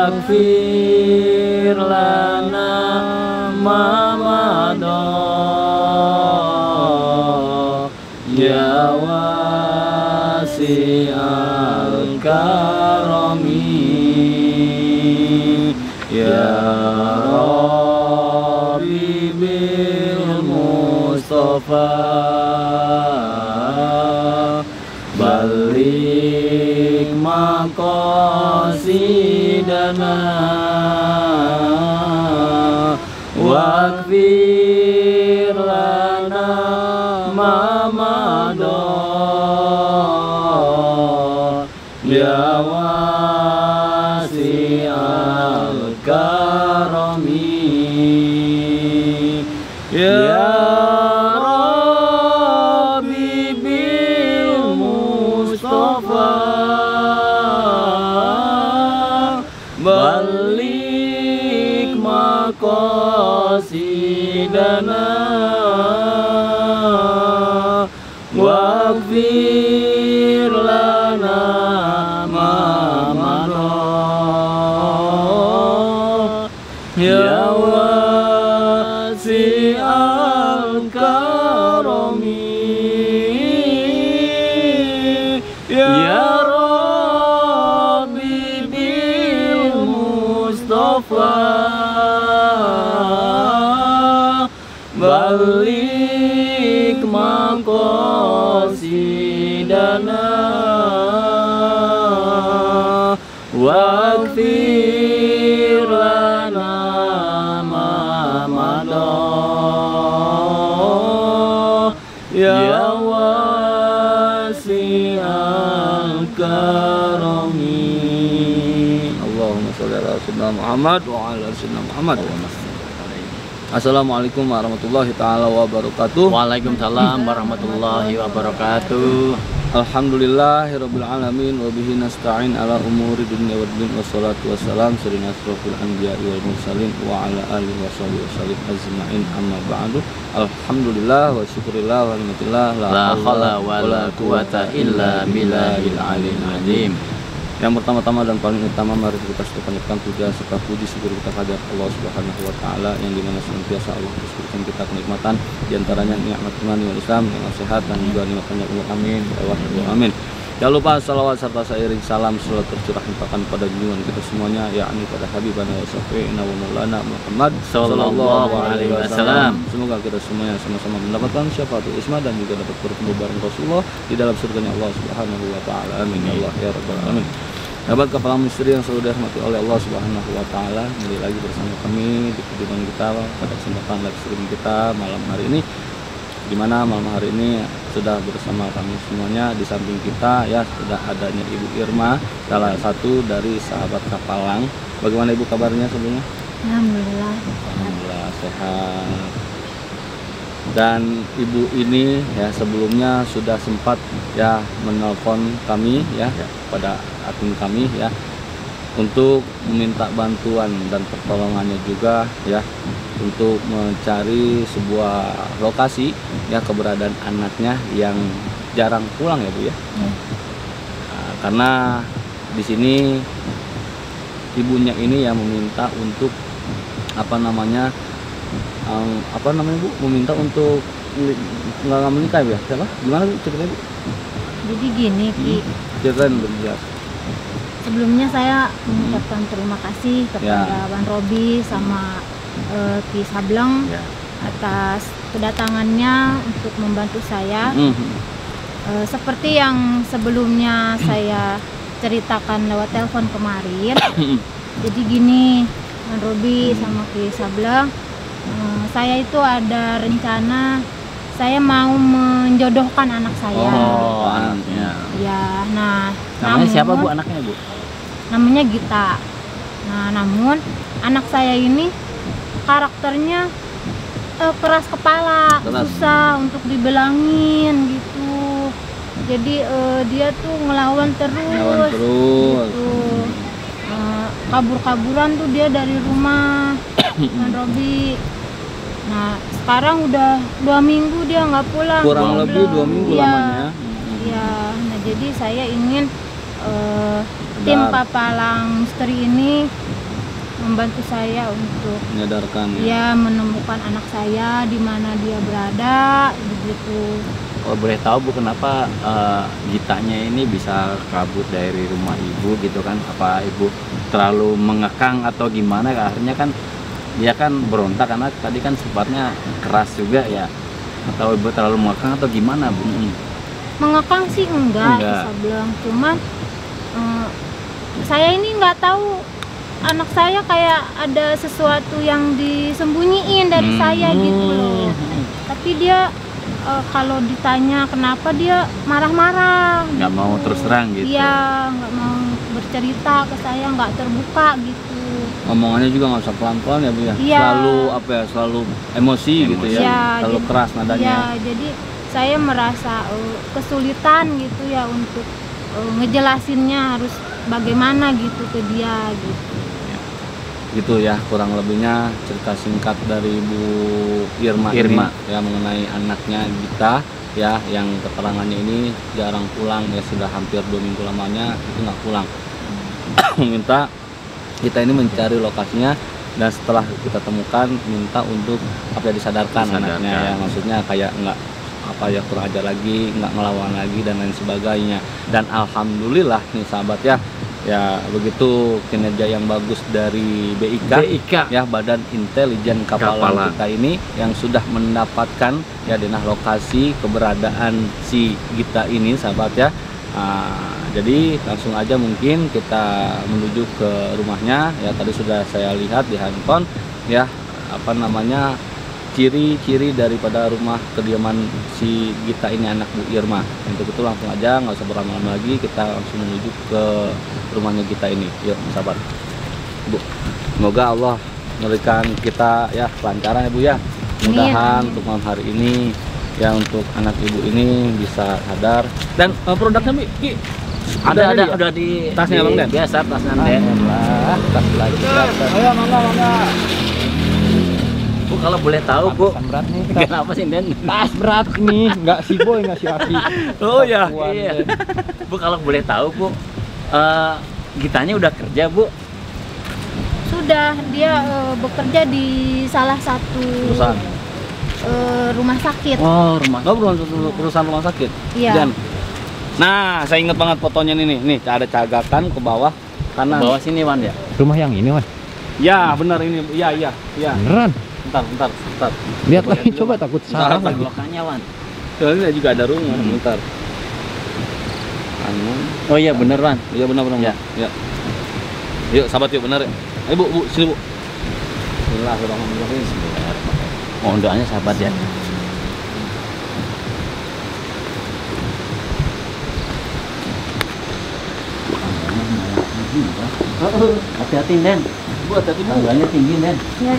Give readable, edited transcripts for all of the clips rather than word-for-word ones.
waghfir lana ma madha ya wasi'al karami ya Rabbi bil Mustafa balik maqasidana waghfir lana ma madha ya wasi'al karami ya Rabbi bil Mustafa balik maqasidana waghfir lana ma madha ya wasi'al karami ya Rabbi bil Mustafa balik maqasidana waghfir lana ma madha ya wasi'al karami. Allahumma sholli ala sayyidina Muhammad wa ala sayyidina Muhammad. Assalamualaikum warahmatullahi ta'ala wabarakatuh. Waalaikumsalam warahmatullahi wabarakatuh. Alhamdulillahirabbil alamin wa bihi nasta'in ala umuri dunya waddin wassalatu wassalam sayyidina asrofil anbiya'i wal mursalin wa ala alihi washabihi wasallim ajma'in amma ba'du. Alhamdulillah wa syukurillah wa ni'matillah La haula wala quwata illa billahil aliyil azim. Yang pertama-tama dan paling utama mari kita panjatkan puja serta puji syukur kita kepada Allah Subhanahu wa taala yang dimana senantiasa Allah berikan kita kenikmatan di antaranya nikmat iman dan Islam, nikmat sehat dan juga nikmatnya Allah. Amin. Ya Allah, amin. Jangan lupa salawat serta seiring salam selalu tercurah limpahkan pada junjungan kita semuanya yakni pada Habibana wa Syafi'ina wa Maulana Muhammad sallallahu alaihi wasallam. Semoga kita semuanya sama-sama mendapatkan syafaatul isma dan juga dapat bertemu bareng Rasulullah di dalam surganya Allah Subhanahu wa taala. Amin ya Allah ya rabbal alamin. Sahabat kepala misteri yang selalu dirahmati oleh Allah Subhanahu wa taala, kembali lagi bersama kami di kehidupan kita pada kesempatan live streaming kita malam hari ini, di mana malam hari ini sudah bersama kami semuanya. Di samping kita ya sudah adanya Ibu Irma, salah satu dari sahabat Kapalang. Bagaimana Ibu kabarnya sebelumnya? Alhamdulillah. Alhamdulillah sehat. Dan Ibu ini ya sebelumnya sudah sempat ya menelpon kami ya pada akun kami ya untuk meminta bantuan dan pertolongannya juga ya untuk mencari sebuah lokasi ya keberadaan anaknya yang jarang pulang ya Bu ya. Nah, karena di sini ibunya ini yang meminta untuk apa namanya Bu, meminta untuk nggak menikah ya, siapa? Gimana Bu ceritanya Bu? Jadi gini Ki, Ceritain berjelas. sebelumnya saya mengucapkan terima kasih kepada Bang Robi sama Ki Sableng atas kedatangannya untuk membantu saya. Seperti yang sebelumnya saya ceritakan lewat telepon kemarin. Jadi gini, Bang Robi sama Ki Sableng, saya itu ada rencana saya mau menjodohkan anak saya. Oh, anaknya. Ya, nah. Namanya siapa Bu anaknya Bu? Namanya Gita. Nah, namun anak saya ini karakternya keras kepala, susah untuk dibilangin gitu. Jadi dia tuh ngelawan terus. Gitu. Kabur-kaburan tuh dia dari rumah Bang Robi. Nah, sekarang udah 2 minggu dia nggak pulang. Kurang lebih 2 minggu lamanya. Iya, nah jadi saya ingin tim Kapalang Misteri ini membantu saya untuk menyadarkan ya menemukan anak saya di mana dia berada begitu. Kalau boleh tahu Bu, kenapa Gitanya ini bisa kabur dari rumah Ibu gitu kan? Apa Ibu terlalu mengekang atau gimana? Akhirnya kan dia kan berontak karena tadi kan sifatnya keras juga ya. Atau Ibu terlalu mengekang atau gimana Bu? Mengekang sih enggak. Bisa bilang, cuman saya ini nggak tahu anak saya kayak ada sesuatu yang disembunyiin dari saya gitu loh. Tapi dia kalau ditanya kenapa dia marah-marah. Nggak mau terus terang gitu. Iya, nggak mau bercerita ke saya, nggak terbuka gitu. Omongannya juga nggak usah pelan-pelan ya Bu ya. Iya. Selalu apa ya, selalu emosi gitu ya. Iya, Selalu jadi- keras nadanya. Iya, jadi saya merasa kesulitan gitu ya untuk ngejelasinnya harus bagaimana gitu ke dia gitu. Gitu ya, kurang lebihnya cerita singkat dari Bu Irma ini ya mengenai anaknya Gita ya, yang keterangannya ini jarang pulang ya, sudah hampir 2 minggu lamanya itu nggak pulang. Minta kita ini mencari lokasinya, dan setelah kita temukan minta untuk apa ya, disadarkan anaknya ya, maksudnya kayak nggak apa ya, kurang ajar lagi, nggak ngelawan lagi dan lain sebagainya. Dan alhamdulillah nih sahabat ya begitu kinerja yang bagus dari BIK ya, Badan Intelijen Kapalan kita ini, yang sudah mendapatkan ya denah lokasi keberadaan si Gita ini sahabat ya. Jadi langsung aja mungkin kita menuju ke rumahnya ya. Tadi sudah saya lihat di handphone ya, apa namanya, ciri-ciri daripada rumah kediaman si Gita ini, anak Bu Irma. Untuk itu langsung aja, nggak usah berlama-lama lagi, kita langsung menuju ke rumahnya Gita ini. Yuk sahabat Bu, semoga Allah memberikan kita ya kelancaran ya Bu ya. Mudahan untuk malam hari ini ya, untuk anak ibu ini bisa sadar. Dan produknya Ki ada di tasnya Bang Den. Biasa tasnya Den. Tas lagi. Ayo mangga. Bu, kalau boleh tahu Bu, berat nih. kenapa sih Den? Tas berat nih, nggak si Boy, nggak si Aki. Oh ya, Tapuan, iya. Den. Bu, kalau boleh tahu Bu, Gitanya udah kerja Bu? Sudah, dia bekerja di salah satu Perusahaan. Rumah sakit. Oh, Perusahaan rumah sakit. Iya. Dan nah, saya ingat banget fotonya nih ada cagakan ke bawah kanan. Bawah sini Wan ya? Rumah yang ini, Wan. Ya, benar ini. Iya. Beneran. Bentar. Lihat lagi, coba takut salah lagi. Belakangnya Wan. Soalnya juga ada rumah, bentar. Oh iya bener Wan. Iya benar. Ya. Ya. Yuk sahabat, yuk benar ya. Ayo Bu, sini Bu. Bismillahirrahmanirrahim. Mohon doanya sahabat ya. Hati-hati Den. Bu, hati-hati Bu. Tangganya tinggi Den. Ya,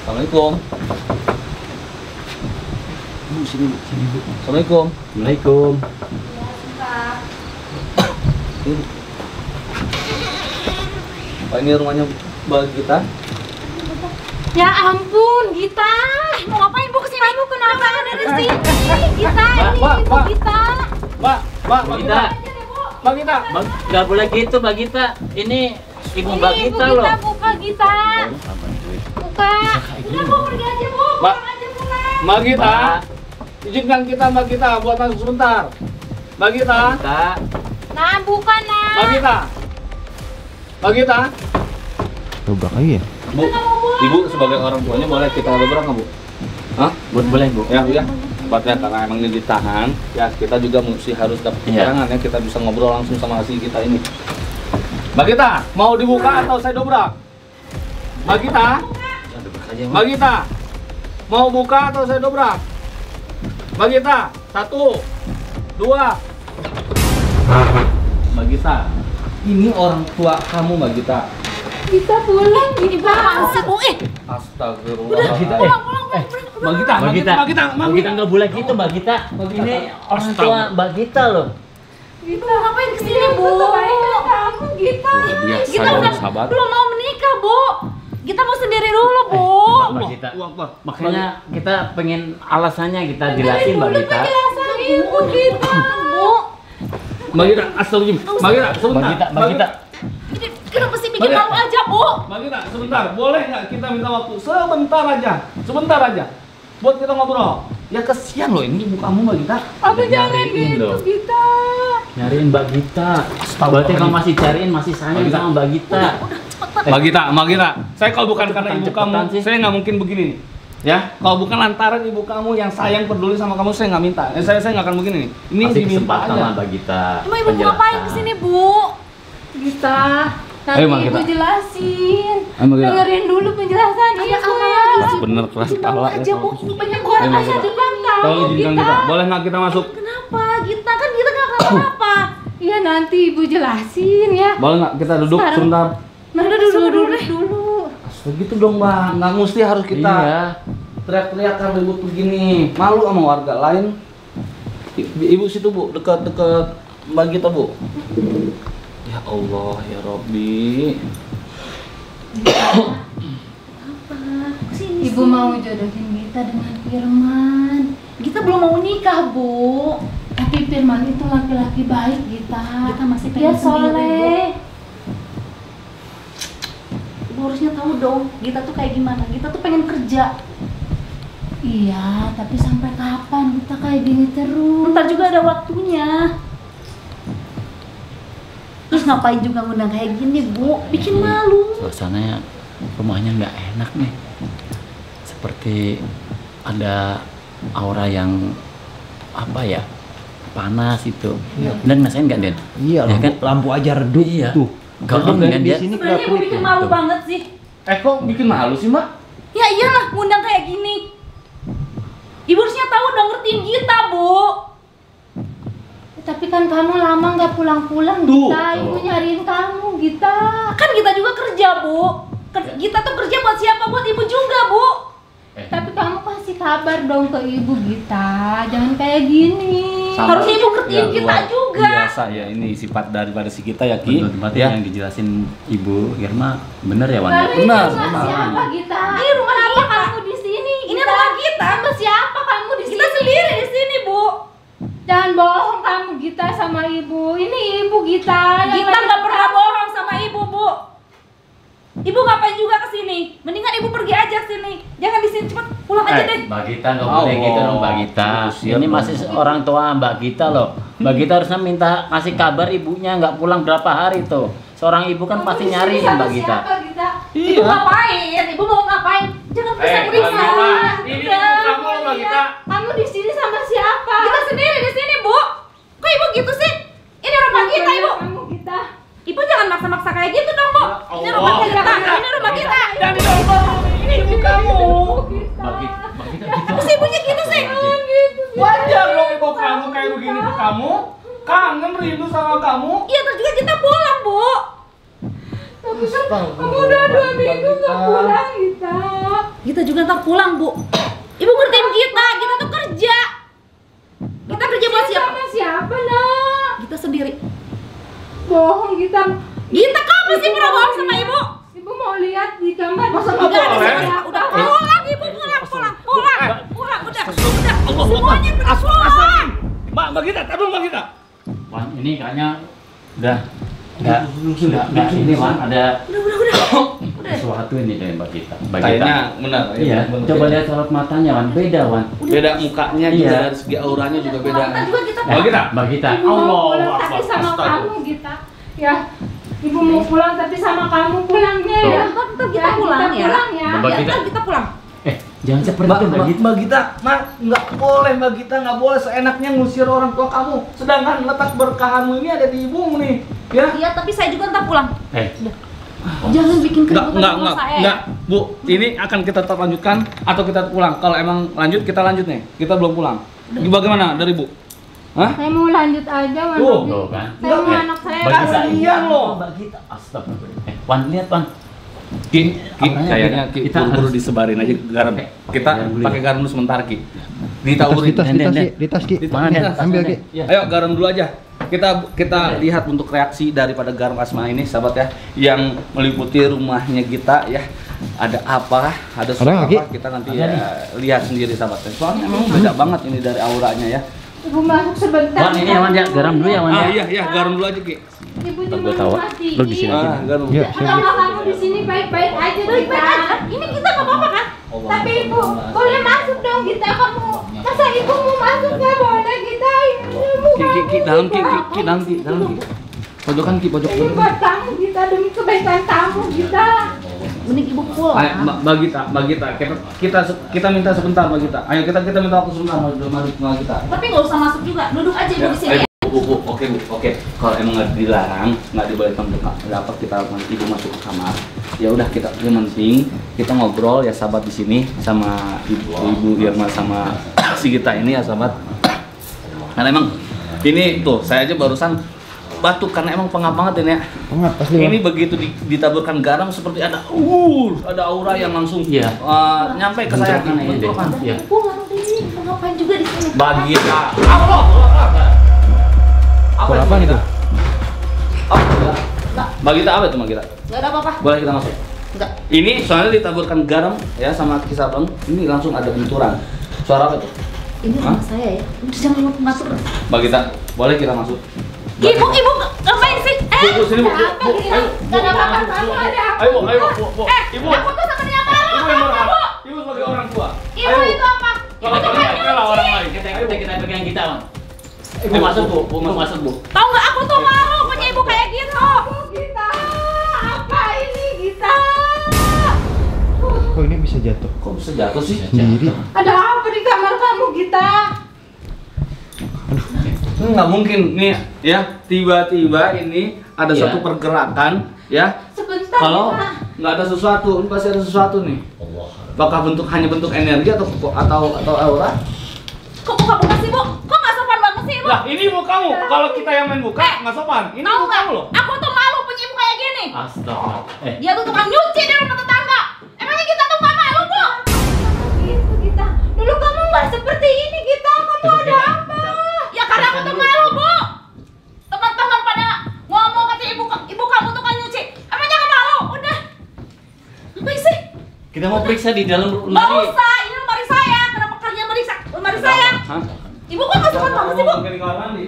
Assalamualaikum. Bu, sini Bu. Assalamualaikum. Assalamualaikum. Pak, ini rumahnya Mbak Gita. ya ampun, Gita. Mau ngapain Bu kesini? Ibu kenapa ada di sini? Gita, ini Mbak, Ibu Mbak. Gita. Mbak Gita. Mbak Gita. Nggak boleh gitu Mbak Gita. Ini Ibu Mbak Ini Ibu Gita loh. Gita, buka Gita. Buka. Udah Bu, pergi aja Bu. Mbak. Pulang aja pulang. Mbak Gita. Mbak. Izinkan kita Mbak Gita buat masuk sebentar. Mbak Gita. Gita. Nah, buka nah. Mbak Gita. Mbak Gita. Dobrak lagi ya? Bu, Ibu sebagai orang tuanya boleh kita dobrak nggak Bu? Hah? Boleh Bu. Ya Bu ya. Tempatnya karena emang ini ditahan, ya kita juga mesti harus dapat Iya. keterangan ya, kita bisa ngobrol langsung sama si kita ini. Mbak Gita, mau dibuka atau saya dobrak? Mbak Gita, Mbak Gita, mau buka atau saya dobrak? Mbak Gita, 1, 2. Mbak Gita, ini orang tua kamu Mbak Gita. Bisa pulang gini banget. Astagfirullah. Mbak Gita, Mbak Gita, Mbak Gita nggak boleh gitu Mbak Gita. Ini orang tua Mbak Gita loh. Gita ngapain kesini Bu? Kamu Gita. biasa Gita dong, udah sahabat. belum mau menikah Bu. Kita mau sendiri dulu Bu. Mbak Gita. Makanya kita pengen alasannya kita jelasin Mbak Gita. Jelasin. Ibu kita, Bu. Mbak Gita, astagfirullahaladzim. Mbak Gita, sebentar. Mbak Gita. Kenapa sih bikin malu aja, Bu? Mbak Gita, sebentar. Boleh nggak kita minta waktu sebentar aja? Sebentar aja. Buat kita ngobrol. Ya kesian loh ini ibu kamu, Mbak Gita. Apa jangan Nyariin gitu, loh. Gita? Nyariin Mbak Gita. Berarti kamu masih cariin, masih sayang sama Mbak Gita. Mbak Gita, saya kalau bukan karena ibu Cepetan kamu, sih. saya nggak mungkin begini nih. Ya, kalau bukan lantaran ibu kamu yang sayang peduli sama kamu, saya nggak minta. Saya nggak akan begini nih. Ini Kasih diminta kesempatan aja. lah Mbak Gita. Cuma ibu mau ngapain kesini, Bu? Gita, nanti Ayo, Mbak ibu Gita. jelasin. Ayo, Mbak Gita. Dengerin dulu penjelasan ibu ya. Bener keras kepala ya. Aja, Bu. Penyegur Ayo, Mbak aja Gita. depan kamu, Tolong izinkan Gita. kita. Boleh nggak kita masuk? Kenapa, Gita? Kan kita nggak kenapa-napa. Iya, nanti ibu jelasin ya. Boleh nggak kita duduk Sekarang. sebentar? Nah, dulu. Begitu dong, Mbak. Nggak mesti harus kita Iya. teriak-teriak kan ribut begini. Malu sama warga lain. Ibu situ, Bu, dekat-dekat Mbak Gita, Bu. Ya Allah, ya Robbi. Ibu mau jodohin Gita dengan Firman. Gita belum mau nikah, Bu. Tapi Firman itu laki-laki baik, Gita. Gita masih pengen soleh. Ibu harusnya tahu dong, Gita tuh kayak gimana. Gita tuh pengen kerja. Iya, tapi sampai kapan kita kayak gini terus? Ntar juga ada waktunya. Terus ngapain juga ngundang kayak gini, Bu? Bikin malu. Suasananya rumahnya nggak enak nih. Seperti ada aura yang apa ya, panas itu. Dan ngerasain nggak, Den? Iya, Ya kan? lampu aja redup Iya. tuh. Kalau Redup dengan di dia- sini Sebenarnya Ibu bikin malu banget sih. Kok bikin malu sih, Mbak? Ya iyalah, ngundang kayak gini. Ibu harusnya tahu dong, ngertiin Gita, Bu. Tapi kan kamu lama nggak pulang-pulang, Tuh. Gita. Ibu nyariin kamu, Gita. Kan Gita juga kerja, Bu. Gita tuh kerja buat siapa? Buat Ibu juga, Bu. Tapi kamu kasih kabar dong ke ibu, Gita. Jangan kayak gini. Harusnya Ibu ngertiin kita luar juga. Biasa ya, ini sifat daripada si kita ya, Ki. Betul, berarti Ya. yang dijelasin Ibu Irma bener ya, Wan? Lalu Benar, ini rumah benar. siapa, Gita? Ini rumah Kenapa kita. kamu di sini? Ini Gita? rumah kita. Sama siapa kamu di sini? Kita sendiri di sini, Bu. Jangan bohong kamu, Gita, sama ibu. Ini ibu, Gita. Gita nggak pernah bohong sama Ibu, Bu. Ibu ngapain juga ke sini? Mendingan Ibu pergi aja ke sini. Jangan di sini, cepet pulang aja deh. Mbak Gita nggak boleh gitu dong, Mbak Gita. Siap, Ini Mbak. masih orang tua Mbak Gita loh. Mbak Gita harusnya minta kasih kabar ibunya nggak pulang berapa hari tuh. Seorang ibu kan pasti nyariin Mbak Gita. Siapa, Gita? Ibu ngapain? Ibu mau ngapain? Jangan periksa-periksa. Mbak Gita. Ini Udah. kamu, Mbak Gita. Kamu di sini sama siapa? Kita sendiri di sini, Bu. Kok Ibu gitu sih? Ini rumah kita, Ibu. Kamu, Gita. Ibu jangan maksa-maksa kayak gitu dong, Bu. Ini Allah. rumah kita. Ini rumah kita. Dan ini ibu kamu. Mbak Gita gitu. Terus ibunya gitu sih. Wajar dong ibu kamu kayak begini ke kamu. Kangen rindu sama kamu. Iya, terus juga kita pulang, Bu. Tapi kan kamu udah 2 minggu nggak pulang, Gita. Kita juga ntar pulang, Bu. Ibu ngertiin kita. Kita tuh kerja. Kita kerja buat siapa? Sama siapa, nak? Kita sendiri. Bohong, Gita. Gita kapan sih pernah bohong sama Ibu? Ibu mau lihat di kamar. Masa nggak Udah, boleh? udah pulang, Ibu pulang. Udah. Semuanya udah pulang. Mbak Gita, taruh Mbak Gita. Wan, ini kayaknya udah nggak ini Wan, ada sesuatu ini dari Mbak Gita. Mbak Gita. Kayaknya benar. Iya, benar. coba lihat sorot matanya Wan, beda Wan. Beda mukanya juga Iya. dari segi auranya juga beda. Kita juga kita Mbak Gita. Mbak Gita. Ibu mau pulang Allah, tapi sama astaga. kamu, Gita. Ya, ibu mau pulang tapi sama kamu pulangnya ya. Ntar kita pulang ya. Pulang ya. Mbak Ya, Gita. ntar kita pulang. Jangan seperti itu Mbak Gita. Mbak Gita, nggak boleh Mbak Gita, nggak boleh seenaknya ngusir orang tua kamu. Sedangkan letak berkahmu ini ada di ibumu nih, ya? Iya, tapi saya juga ntar pulang. Jangan bikin keributan Enggak, sama saya. enggak, Bu. Ini akan kita tetap lanjutkan atau kita pulang. Kalau emang lanjut, kita lanjut nih. Kita belum pulang. Bagaimana dari Bu? Hah? Saya mau lanjut aja, Wan. Tuh. Tuh kan. Saya mau anak saya. Mbak Gita. Kasihan loh. Mbak Gita. Astagfirullah. Wan, lihat Wan. Ki, Apanya kayaknya kita- Ki, kita buru-buru harus- disebarin aja garam. Oke. Kita Garam dulu pakai ya. garam dulu sebentar, Ki. Di Ditaburin. tas, Den, Den. di tas, Ki. Mana Den? Ambil, Ki. Iya. Ayo garam dulu aja. Kita lihat untuk reaksi daripada garam Asma ini, sahabat ya, yang meliputi rumahnya kita ya. Ada apa? Ada Ada nggak, Ki? apa? Kita nanti Ada ya lihat sendiri, sahabat. Soalnya memang beda banget ini dari auranya ya. Ibu masuk sebentar. Wan, ini Wan ya, garam dulu ya Wan ya. Iya, garam dulu aja Ki. Ibu Ntar cuma gua tahu. matiin. Lu di sini aja. Garam. Ya, Kalau kamu di sini baik-baik aja, baik-baik aja. Ini kita nggak apa-apa kan? Tapi ibu boleh masuk dong kita kamu. Masa ibu mau masuk nggak boleh kita? Ki dalam Ki. Pojokan Ki, pojok. Ini buat kamu kita demi kebaikan kamu kita. Mending ibu pulang. Ayo, Mbak Gita, kita minta sebentar Mbak Gita. Ayo kita minta waktu sebentar Mbak Gita. Tapi nggak usah masuk juga, duduk aja ibu di sini. Bu, oke. Kalau emang nggak dilarang, nggak dibolehkan untuk dapat kita ibu masuk ke kamar. Ya udah yang penting kita ngobrol ya sahabat di sini sama ibu Irma sama si Gita ini ya sahabat. Karena emang ini tuh saya aja barusan batuk karena emang pengap banget ini ya. Pengap asli. Ini begitu ditaburkan garam seperti ada aura yang langsung nyampe ke saya. Iya. Ibu nggak ini, ibu ngapain juga di sini? Bagi Apa itu? Bagi apa itu Magita? Nggak ada apa-apa. Boleh kita masuk? Enggak. Ini soalnya ditaburkan garam ya sama kisah bang. Ini langsung ada benturan. Suara apa itu? Ini rumah saya ya. Udah jangan masuk. Magita, boleh kita masuk? Ibu ngapain sih? Bu, sini Bu. Nggak ada apa-apa, kamu ada apa? Ayo, Bu. Ibu. Aku tuh sama dia marah. Ibu yang marah. Ibu sebagai orang tua. Ibu itu apa? Kalau kalau orang lain. Kita pegang kita Wan. Ibu masuk Bu, masuk Bu. Tahu nggak aku tuh malu punya ibu kayak gitu. Kita apa ini kita? Kok ini bisa jatuh? Kok bisa jatuh sih? Sendiri. Ada apa di kamar kamu kita? Nggak mungkin nih ya, tiba-tiba ini ada satu pergerakan ya. Sebentar. Kalau kita. nggak ada sesuatu, ini pasti ada sesuatu nih. Apakah hanya bentuk energi atau aura? Kok buka sih bu? Kok nggak sopan banget sih ibu? Lah ini ibu kamu. Kalau kita yang main buka nggak sopan. Ini Tahu ibu nggak? kamu loh. Aku tuh malu punya ibu kayak gini. Astaga. Dia tuh tukang nyuci di rumah tetangga. Emangnya kita tuh nggak malu bu? Gitu kita. Dulu kamu nggak seperti ini kita. Kamu ada apa? Ya karena aku tuh malu bu. Teman-teman pada ngomong kata ibu kamu tuh kan nyuci. Emangnya nggak malu? Udah. Apa sih? Kita mau periksa di dalam Nggak lemari. usah. Ini lemari saya. Kenapa kalian meriksa lemari saya? Hah? Ibu kok nggak sopan banget sih bu? Mungkin di kamar mandi.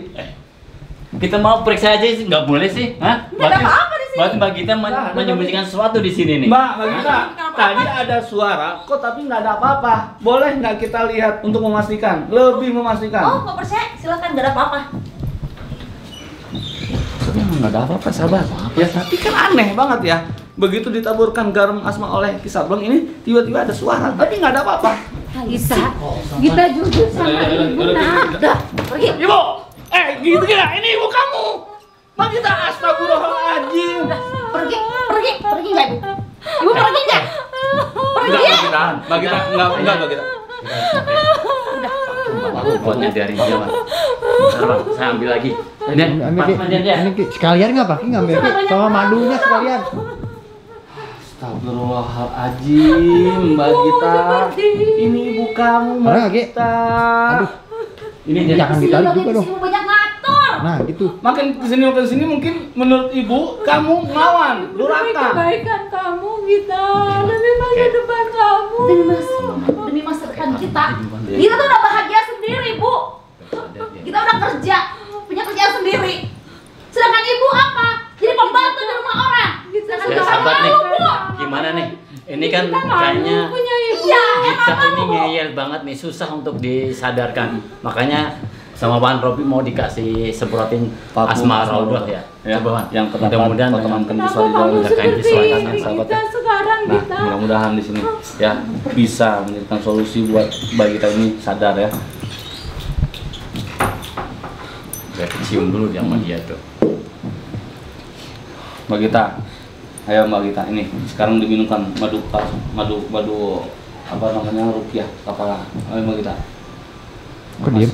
Kita mau periksa aja sih, nggak boleh sih, hah? Nggak ada apa-apa di sini. Berarti Mbak Gita menyembunyikan sesuatu di sini nih. Mbak Gita, Kenapa? tadi ada suara kok tapi nggak ada apa-apa. Boleh nggak kita lihat untuk memastikan? Lebih memastikan. Oh nggak percaya? Silakan nggak ada apa-apa. Sebenarnya nggak ada apa-apa sahabat. Ya tapi kan aneh banget ya. Begitu ditaburkan garam asma oleh Kisableng ini tiba-tiba ada suara. Tadi nggak ada apa-apa. Kita jujur sama ibu. Nah, Udah pergi. Ibu, gitu ya. Ini ibu kamu. Mbak Gita, astagfirullahaladzim. Pergi nggak ibu? Ibu pergi nggak? Pergi ya? Mbak Gita, enggak Mbak Gita. Aku buatnya dari dia, Bang. Bentar, Bang, saya ambil lagi. Ini, Ambil Ki. Ini Ki. Sekalian nggak Pak? Ki ngambil Ki. Sama madunya sekalian. Astagfirullahaladzim, Mbak Gita. Ini ibu kamu, Mbak Ada nggak, Ki? Gita. Aduh, Ini jadi jangan ditarik juga dong. Ibu banyak ngatur. Nah, gitu. Makin kesini mungkin menurut ibu kamu ngelawan, durhaka. Kebaikan kamu kita. Demi masa depan kamu. Demi masa depan kita. Kita tuh udah bahagia sendiri bu. Kita udah kerja, punya kerjaan sendiri. Sedangkan ibu apa? Jadi pembantu di rumah orang. Sedangkan Ya, kita sahabat nih. malu bu. Gimana nih? Ini kan kayaknya Iya, Gita ini ngeyel banget nih, susah untuk disadarkan. Makanya sama Bang Robi mau dikasih semprotin Parfum Asma Asma Raudhah Raudhah. ya. Ya, Coba Bang. yang terdapat Mudah-mudahan potongan dengan- kendis di dalam Udah kayak seperti disesuaikan ini sahabat kita ya. sekarang Nah, kita. mudah-mudahan di sini ya bisa menjadikan solusi buat Mbak Gita ini sadar ya. Udah cium dulu dia sama dia tuh. Mbak Gita, ayo Mbak Gita ini sekarang diminumkan madu apa namanya rupiah kepala. Ayo Mbak Gita. Kok diem?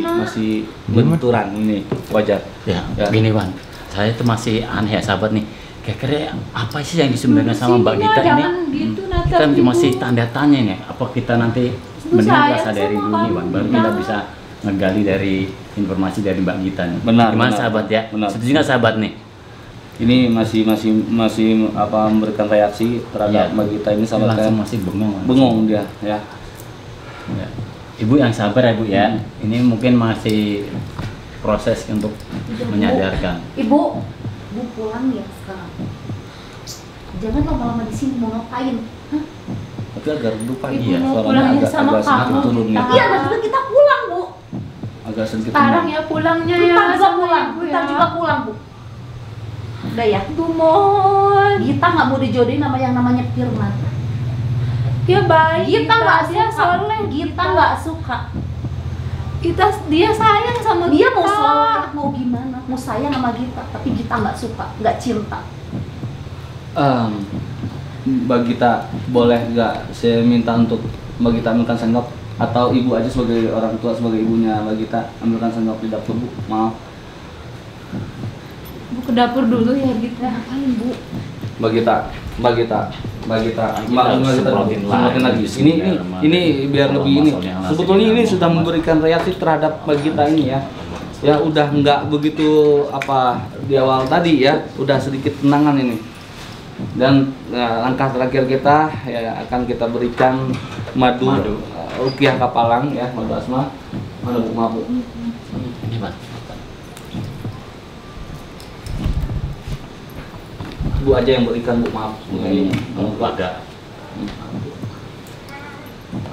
Masih benturan ini wajar. Ya, Ya. gini Bang. Saya tuh masih aneh ya sahabat nih. Kira-kira apa sih yang disebenarkan sama Mbak Gita ini? Jangan gitu, natap Kan ibu. masih tanda tanya nih. Apa kita nanti mending sayang kita sadari sama dulu nih kamu, Bang, baru Gita. kita bisa ngegali dari informasi dari Mbak Gita nih. Benar, Gimana benar, sahabat ya? benar. Setuju nggak sahabat nih? Ini masih apa memberikan reaksi terhadap Iya. Mbak Gita ini sahabat Langsung saya. masih bengong. Bang. Bengong dia ya. Ya. Ibu yang sabar ya Bu ya. Ini mungkin masih proses untuk menyadarkan. Ibu pulang ya sekarang. Jangan lama-lama di sini, mau ngapain? Hah? Tapi agak redup pagi Ibu ya, mau suaranya pulangnya agak sama agak sedikit kamu, turun kita. gitu. Iya, maksudnya kita pulang, Bu. Agak sedikit Sekarang tenang. ya pulangnya Kita ya juga sama pulang, ibu kita ya. juga pulang, Bu. Udah ya. Bu mohon. Kita nggak mau dijodohin sama yang namanya Firman. Dia baik. Kita nggak dia suka. soleh. Kita nggak suka. Dia sayang sama Dia kita. mau soleh, mau gimana? Mau sayang sama kita, tapi kita nggak suka, nggak cinta. Mbak Gita, boleh nggak saya minta untuk Mbak Gita ambilkan sendok, atau ibu aja sebagai orang tua, sebagai ibunya Mbak Gita ambilkan sendok di dapur, Bu. Maaf. Bu ke dapur dulu ya gitu. Ngapain, Bu? Mbak Gita, Mbak Gita, Mbak Gita, Mbak Kita Gita, semprotin semprotin lagi. lagi. Ini biar lebih ini. Sebetulnya ini sudah memberikan reaksi terhadap Mbak Gita ini ya. Ya udah nggak begitu apa di awal tadi ya, udah sedikit tenangan ini. Dan langkah terakhir kita ya akan kita berikan madu. Rukiah Kapalang ya, madu asma. Mana Bu, maaf Bu. Ini Mas. Bu aja yang berikan Bu, maaf. Ini agak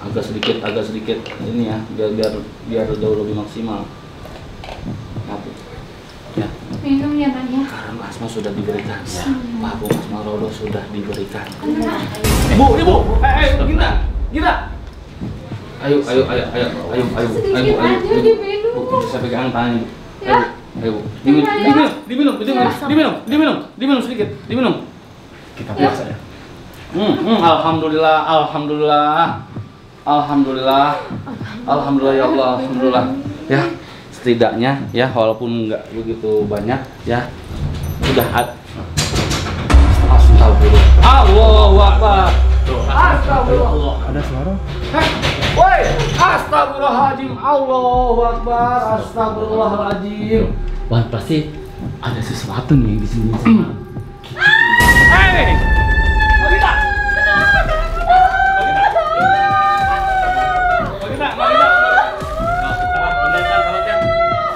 agak sedikit ini ya, biar jauh lebih maksimal. Maaf Bu. Ya, Minum ya Nak ya. karena asma sudah diberikan ya. Pak Bu, asma Roro sudah diberikan. Anak. Ibu, Gita, Gita. Ayo, Sedikit aja diminum. Bu, saya pegang tangan Bu. Ya. Ayo, Bu. Diminum sedikit, diminum. kita biasa ya. Alhamdulillah ya Allah, alhamdulillah. Ya, setidaknya ya walaupun nggak begitu banyak ya sudah astagfirullah. Allahu Akbar. Astagfirullah. Ada suara? Woi, astagfirullahaladzim. Allahu Akbar. Astagfirullahaladzim. Wah, pasti ada sesuatu nih di sini. Hei, Magita.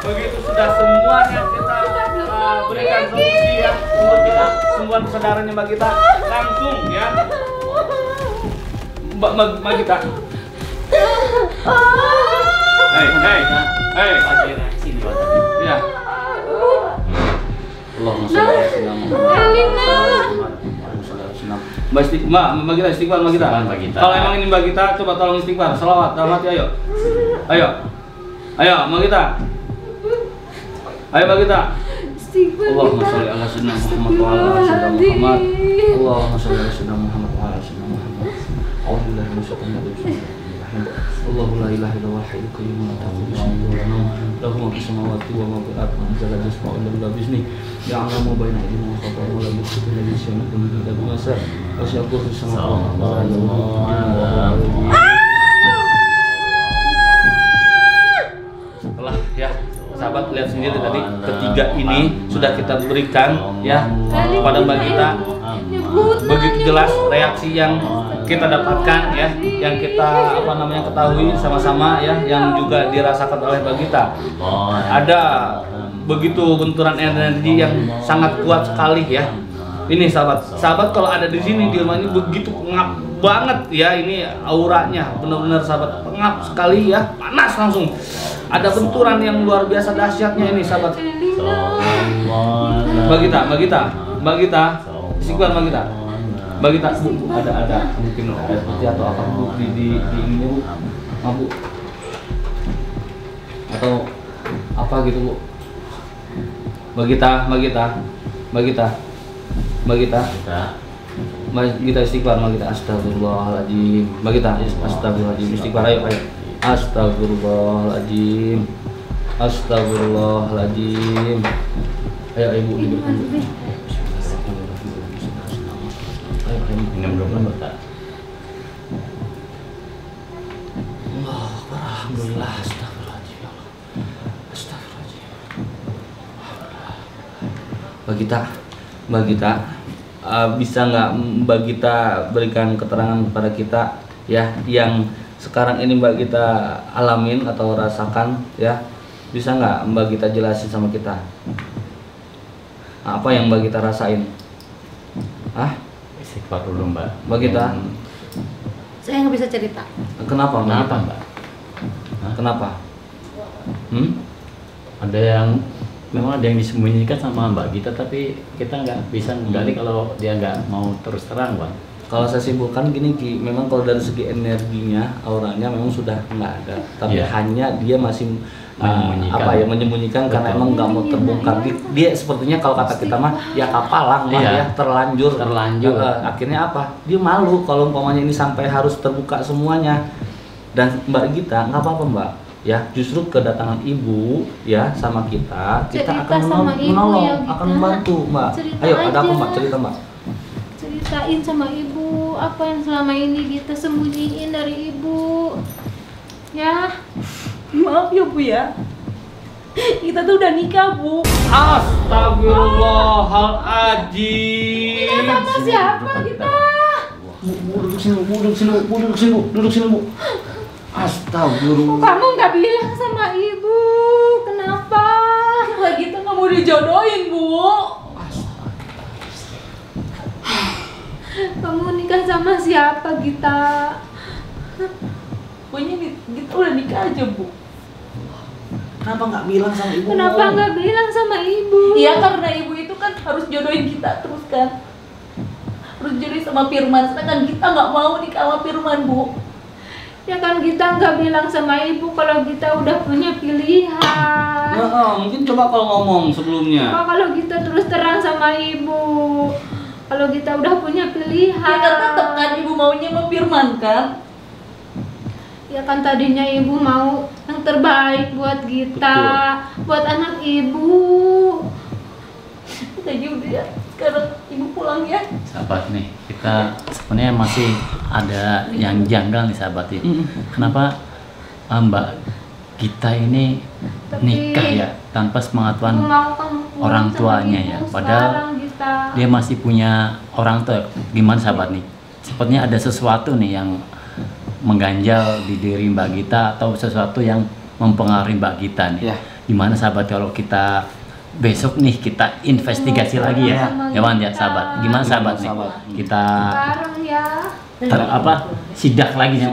Begitu sudah semuanya kita berikan solusi ya untuk kita semua kesadarannya Mbak Gita, langsung ya Mbak Gita. Hei. Ya. Allahumma sholli ala sayyidina Muhammad. Mbak Gita istighfar Mbak Gita. Mbak Gita. Kalau emang ini Mbak Gita, coba tolong istighfar, salawat dalam hati, ayo. Ayo Mbak Gita. Ayo Mbak Gita. Allahumma sholli ala sayyidina Muhammad wa ala ali sayyidina Muhammad. Allahumma sholli ala sayyidina Muhammad wa ala ali sayyidina Muhammad. A'udzu billahi minasyaitonir rajim. Allahu la ilaha illa huwal hayyul qayyum la ta'khudhuhu sinatun wa la nawm lahu ma fis samawati wa ma fil ardi man la yasma'u illa bi'izni ya'lamu bayna aydihim wa khalfahum wa la yuhituna bi shay'in min ilmihi illa bima sha'a wa wasi'a kursiyuhu samawati wal ardi wa la setelah ya sahabat lihat sendiri tadi ketiga ini sudah kita berikan ya kepada Mbak Gita. Begitu jelas reaksi yang kita dapatkan ya, yang kita ketahui sama-sama ya, yang juga dirasakan oleh Mbak Gita. Ada begitu benturan energi yang sangat kuat sekali ya. Ini sahabat kalau ada di sini di rumah ini begitu pengap banget ya, ini auranya benar-benar sahabat pengap sekali ya, panas langsung. Ada benturan yang luar biasa dahsyatnya ini sahabat. Mbak Gita, istighfar Mbak Gita. Mbak Gita, Bu, ada mungkin air putih atau apa Bu di ininya Bu, Bu, atau apa gitu Bu. Mbak Gita istighfar, Mbak Gita astagfirullahaladzim. Mbak Gita astagfirullahaladzim, istighfar, ayo. Astagfirullahaladzim. Ayo Ibu diberikan. Minum dulu Pak. Alhamdulillah, astagfirullahaladzim ya Allah. Astagfirullahaladzim. Mbak Gita, bisa nggak Mbak Gita berikan keterangan kepada kita ya yang sekarang ini Mbak Gita alamin atau rasakan ya, bisa nggak Mbak Gita jelasin sama kita apa yang Mbak Gita rasain? Istighfar dulu Mbak Gita. Saya nggak bisa cerita. Kenapa Mbak Gita? Mbak? Kenapa? Ada yang memang ada yang disembunyikan sama Mbak Gita, tapi kita nggak bisa menggali kalau dia nggak mau terus terang, Bang. Kalau saya simpulkan gini Ki, memang kalau dari segi energinya, auranya memang sudah nggak ada, tapi hanya dia masih menyembunyikan karena emang nggak mau terbongkar. Dia sepertinya kalau kata kita mah ya kapalang mah ya terlanjur. Akhirnya apa? Dia malu kalau umpamanya ini sampai harus terbuka semuanya. Dan Mbak Gita nggak apa-apa Mbak, ya justru kedatangan ibu ya sama kita akan menolong, akan membantu Mbak. Ayo ada apa Mbak, cerita Mbak. Ceritain sama ibu apa yang selama ini kita sembunyiin dari ibu. Ya. Maaf ya Bu ya. Kita tuh udah nikah Bu. Astagfirullahaladzim. Nikah sama siapa kita? Duduk sini Bu. Astagfirullah. Kamu nggak bilang sama ibu, kenapa? Kita nggak mau dijodohin Bu. Kamu nikah sama siapa Gita? Pokoknya kita udah nikah aja Bu. Kenapa nggak bilang sama ibu? Kenapa nggak bilang sama ibu? Iya karena ibu itu kan harus jodohin kita terus kan. Harus jodohin sama Firman, sedangkan kita nggak mau nikah sama Firman Bu. Ya kan kita nggak bilang sama ibu kalau kita udah punya pilihan. Mungkin coba kalau ngomong sebelumnya. Kalau kita terus terang sama ibu, kalau kita udah punya pilihan. Ya kan tetep kan ibu maunya sama Firman kan. Ya kan tadinya ibu mau yang terbaik buat kita, buat anak ibu. Jadi udah ya, sekarang ibu pulang ya. Sahabat nih, kita sebenarnya masih ada yang janggal nih sahabat ya. Kenapa Mbak Gita ini nikah ya tanpa sepengetahuan orang tuanya ya, padahal dia masih punya orang tua. Gimana sahabat nih? Sepertinya ada sesuatu nih yang mengganjal di diri Mbak Gita atau sesuatu yang mempengaruhi Mbak Gita nih. Gimana sahabat kalau kita besok nih kita investigasi lagi ya, ya sahabat. Gimana sahabat nih? Kita sidak lagi.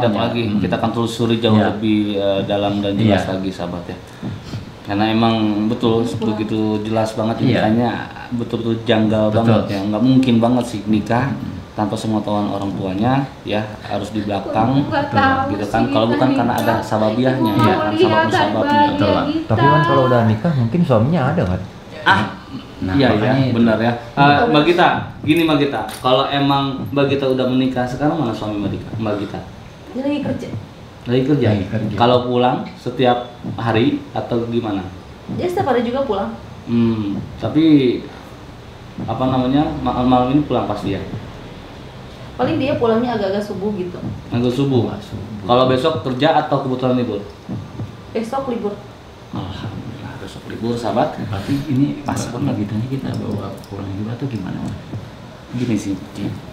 Kita akan telusuri jauh lebih dalam dan jelas lagi sahabat ya. Karena emang betul begitu jelas banget nikahnya, betul-betul janggal banget ya. Nggak mungkin banget sih nikah tanpa sepengetahuan orang tuanya ya, harus di belakang gitu kan. Kalau bukan karena ada sababiahnya ya, kan sabab-sababnya. Tapi kan kalau udah nikah mungkin suaminya ada kan? Iya ya, benar ya. Mbak Gita, gini Mbak Gita, kalau emang Mbak Gita udah menikah, sekarang mana suami Mbak Gita? Dia lagi kerja. Lagi kerja. Kalau pulang setiap hari atau gimana? Dia setiap hari juga pulang. Tapi apa namanya, malam ini pulang pasti ya? Paling dia pulangnya agak-agak subuh gitu. Agak subuh. Kalau besok kerja atau kebetulan libur? Besok libur. Alhamdulillah, besok libur sahabat. Berarti ini pas Mbak Gitanya kita bawa pulang juga tuh gimana? Gini sih,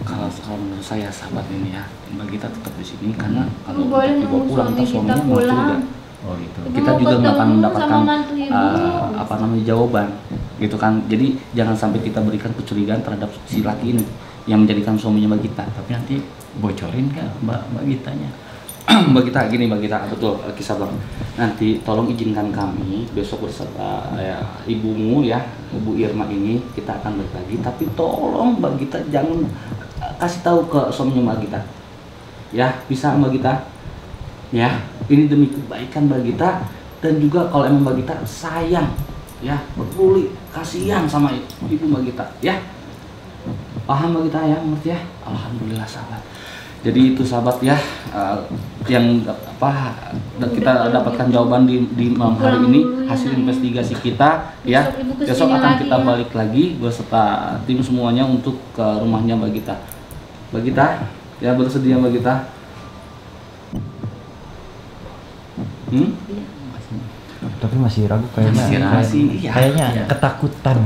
kalau menurut saya sahabat ini ya, Mbak Gita tetap di sini karena kalau boleh dibawa pulang suami suaminya kita mau curiga. pulang. Oh gitu. Kita juga nggak akan mendapatkan apa namanya jawaban, gitu kan. Jadi jangan sampai kita berikan kecurigaan terhadap si laki ini yang menjadikan suaminya Mbak Gita. Tapi nanti bocorin ke Mbak Gitanya. Mbak Gita, gini Mbak Gita, betul kisah Bang. Nanti tolong izinkan kami besok berserta ya, ibumu ya, Ibu Irma ini kita akan balik lagi. Tapi tolong Mbak Gita jangan kasih tahu ke suaminya Mbak Gita. Ya, bisa Mbak Gita? Ya, ini demi kebaikan Mbak Gita dan juga kalau emang Mbak Gita sayang ya, peduli, kasihan sama ibu Mbak Gita ya. Paham Mbak Gita ya, ngerti ya? Alhamdulillah sahabat. Jadi itu sahabat ya, yang kita dapatkan jawaban di malam hari ini hasil investigasi kita ya. Besok akan kita balik lagi beserta tim semuanya untuk ke rumahnya Mbak Gita. Mbak Gita, ya bersedia Mbak Gita? Tapi masih ragu kayaknya. Kayaknya ketakutan.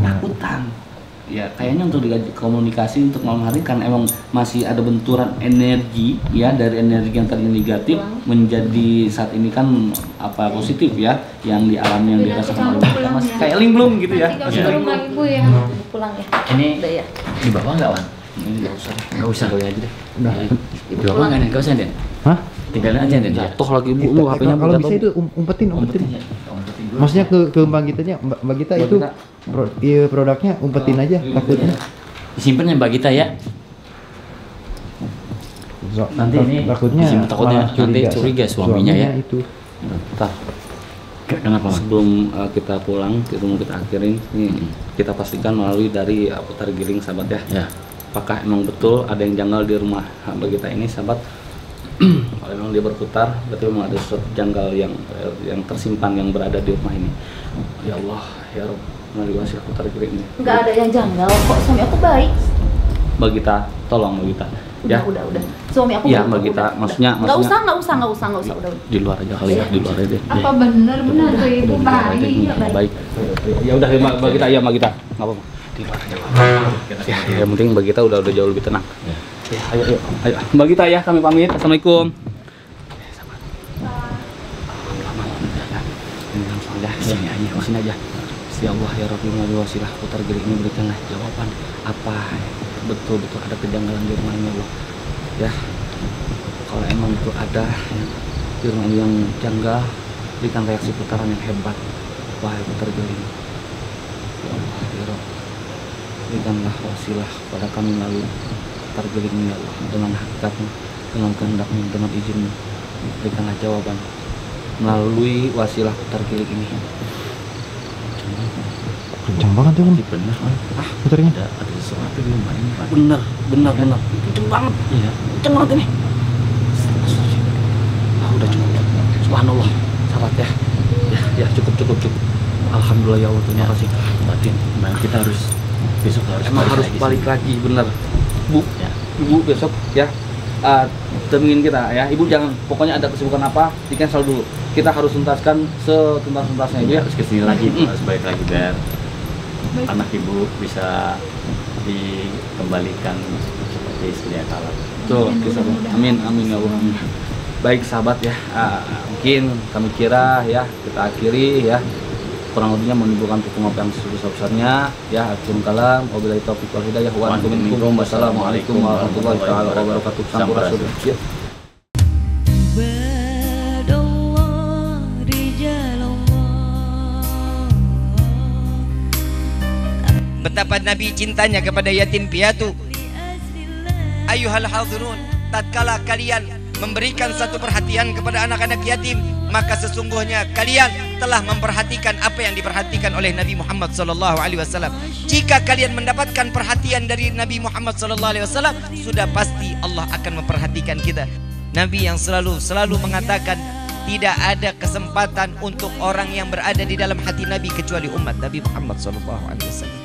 ya kayaknya untuk komunikasi untuk malam hari kan emang masih ada benturan energi ya, dari energi yang tadi negatif menjadi saat ini kan apa positif ya, yang dialami yang dirasakan oleh kita masih kayak linglung gitu ya. Nanti kalau rumah ibu ya pulang ya. Ini Udah ya. di bawah nggak, Wan? Ini nggak usah, Nggak usah. Gue aja deh. Udah. Di bawah nggak nih? Nggak usah, Den. Hah? Tinggalin aja, Den. Jatuh lagi bu, lu HP-nya Kalau jatuh. bisa itu umpetin. Umpetin dulu. Maksudnya ke Mbak Gitanya, Mbak Gita Mbak itu Gita. iya, produknya umpetin aja takutnya. Disimpan ya Mbak Gita ya. Nanti ini takutnya disimpan, takutnya malah nanti curiga suaminya ya. itu. Ntar Kenapa, Wan? sebelum kita pulang, mau kita akhirin, ini kita pastikan melalui dari putar giling sahabat ya. Ya. Apakah emang betul ada yang janggal di rumah hamba kita ini sahabat? Kalau memang dia berputar, berarti memang ada sesuatu janggal yang tersimpan yang berada di rumah ini. Ya Allah, ya Rabb, melalui wasilah putar giling ini. Nggak ada yang janggal kok, suami aku baik. Mbak Gita, tolong Mbak Gita. Ya, Udah. Suami aku ya baik, Mbak Gita, udah. maksudnya Nggak usah, udah. di luar aja kali ya, di luar aja. Apa benar tuh ibu baik? Baik. Ya udah Mbak Gita, ya Mbak Gita, nggak apa-apa. Di luar aja. Ya, yang penting Mbak Gita udah jauh lebih tenang. Ya, ayo. Mbak Gita ya, kami pamit. Assalamualaikum. Ini langsung aja, sini aja. Ya Allah ya Rabbi, melalui wasilah putar giling ini berikanlah jawaban apa betul-betul ada kejanggalan di rumah ini, Allah. Ya, kalau emang itu ada di rumah ini yang janggal, berikan reaksi putaran yang hebat, wahai putar giling. Ya Allah ya Rabbi, berikanlah wasilah pada kami melalui putar giling ini, ya Allah, dengan hakikatmu, dengan kehendakmu, dengan izinmu, berikanlah jawaban melalui wasilah putar giling ini. Kencang banget tuh, Bener, Wan. putarnya. Ada sesuatu di rumah ini, Pak. Bener. Kenceng banget. Iya. Kenceng banget ini. Udah cukup. Subhanallah. Sahabat ya. Ya cukup. Alhamdulillah ya Allah, terima kasih. Batin, kita harus besok harus Emang harus lagi balik sini. lagi, bener. Bu, Ya. Ibu besok ya temingin kita ya. Ibu jangan, pokoknya ada kesibukan apa, di cancel dulu. Kita harus tuntaskan setuntas-tuntasnya Ibu ya. Harus kesini lagi, harus balik lagi biar anak ibu bisa dikembalikan seperti sedia kala. Tuh, amin ya Allah. Baik sahabat ya, mungkin kami kira ya kita akhiri ya, kurang lebihnya menimbulkan hukum apa yang sebesar-besarnya ya. Akhirul kalam, wabillahi taufiq wal hidayah, wa antum minkum, wassalamualaikum warahmatullahi taala wabarakatuh. Sampurasun. Ya. Betapa Nabi cintanya kepada yatim piatu. Ayuhal hadirun, tatkala kalian memberikan satu perhatian kepada anak-anak yatim, maka sesungguhnya kalian telah memperhatikan apa yang diperhatikan oleh Nabi Muhammad SAW. Jika kalian mendapatkan perhatian dari Nabi Muhammad SAW, sudah pasti Allah akan memperhatikan kita. Nabi yang selalu mengatakan, tidak ada kesempatan untuk orang yang berada di dalam hati Nabi kecuali umat Nabi Muhammad SAW.